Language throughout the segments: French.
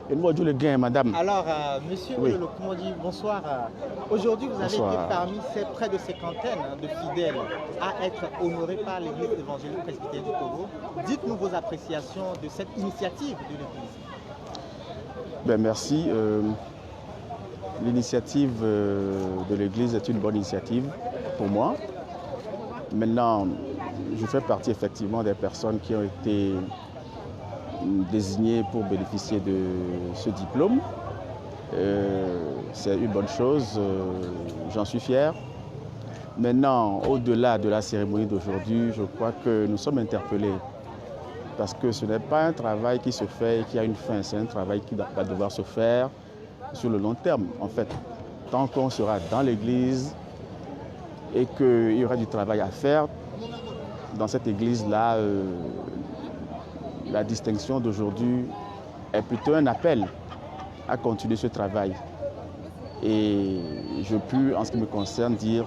Et nous, le gain, madame. Alors, monsieur Oui. le Koumodi, bonsoir. Aujourd'hui, vous avez été Bonsoir. parmi ces près de cinquantaine de fidèles à être honorés par l'Église évangélique presbytérienne du Togo. Dites-nous vos appréciations de cette initiative de l'Église. Ben, merci. L'initiative de l'Église est une bonne initiative pour moi. Maintenant, je fais partie effectivement des personnes qui ont été désignées pour bénéficier de ce diplôme. C'est une bonne chose, j'en suis fier. Maintenant, au-delà de la cérémonie d'aujourd'hui, je crois que nous sommes interpellés parce que ce n'est pas un travail qui se fait et qui a une fin, c'est un travail qui va devoir se faire sur le long terme. En fait, tant qu'on sera dans l'Église et qu'il y aura du travail à faire, dans cette Église-là, la distinction d'aujourd'hui est plutôt un appel à continuer ce travail. Et je peux, en ce qui me concerne, dire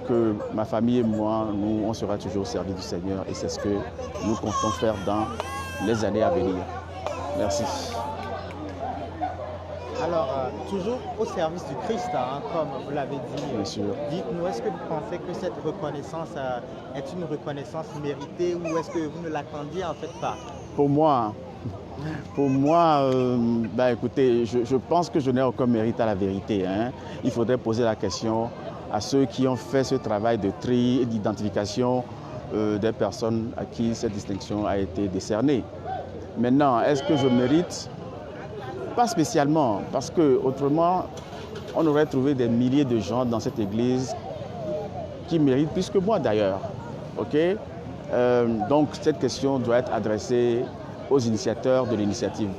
que ma famille et moi, nous, on sera toujours au service du Seigneur et c'est ce que nous comptons faire dans les années à venir. Merci. Alors, toujours au service du Christ, comme vous l'avez dit. Bien sûr. Dites-nous, est-ce que vous pensez que cette reconnaissance est une reconnaissance méritée ou est-ce que vous ne l'attendiez en fait pas? Pour moi, écoutez, je pense que je n'ai aucun mérite à la vérité. Il faudrait poser la question à ceux qui ont fait ce travail de tri et d'identification des personnes à qui cette distinction a été décernée. Maintenant, est-ce que je mérite? Pas spécialement, parce que autrement, on aurait trouvé des milliers de gens dans cette église qui méritent plus que moi d'ailleurs. Ok? Donc cette question doit être adressée aux initiateurs de l'initiative.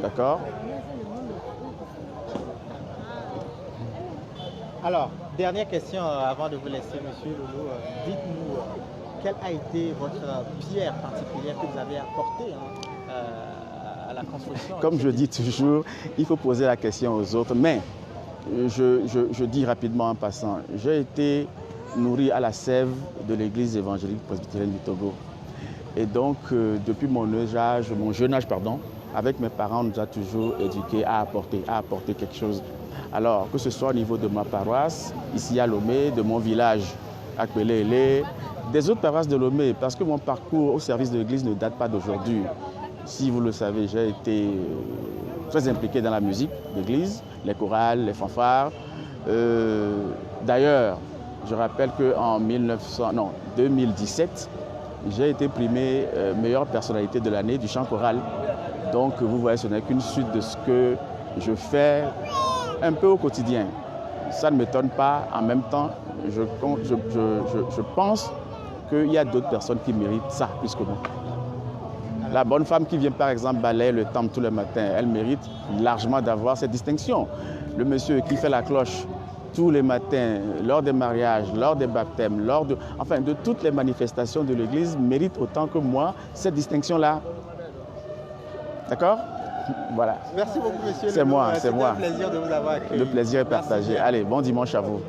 D'accord? Alors, dernière question avant de vous laisser, monsieur Loulou. Dites-nous, quelle a été votre pierre particulière que vous avez apportée à la construction? Comme je dis toujours, il faut poser la question aux autres, mais je dis rapidement en passant, j'ai été nourri à la sève de l'église évangélique presbytérienne du Togo. Et donc, depuis mon jeune âge, avec mes parents, on nous a toujours éduqués à apporter quelque chose. Alors, que ce soit au niveau de ma paroisse, ici à Lomé, de mon village, à Kwelele, des autres paroisses de Lomé, parce que mon parcours au service de l'église ne date pas d'aujourd'hui. Si vous le savez, j'ai été très impliqué dans la musique d'église, les chorales, les fanfares. D'ailleurs, je rappelle qu'en 2017, j'ai été primé meilleure personnalité de l'année du chant choral. Donc, vous voyez, ce n'est qu'une suite de ce que je fais un peu au quotidien. Ça ne m'étonne pas. En même temps, je pense qu'il y a d'autres personnes qui méritent ça plus que moi. La bonne femme qui vient par exemple balayer le temple tous les matins, elle mérite largement d'avoir cette distinction. Le monsieur qui fait la cloche tous les matins, lors des mariages, lors des baptêmes, de toutes les manifestations de l'Église, mérite autant que moi cette distinction-là. D'accord? Voilà. Merci beaucoup, monsieur. C'est moi. C'était un plaisir de vous avoir accueilli. Le plaisir est partagé. Allez, bon dimanche à vous.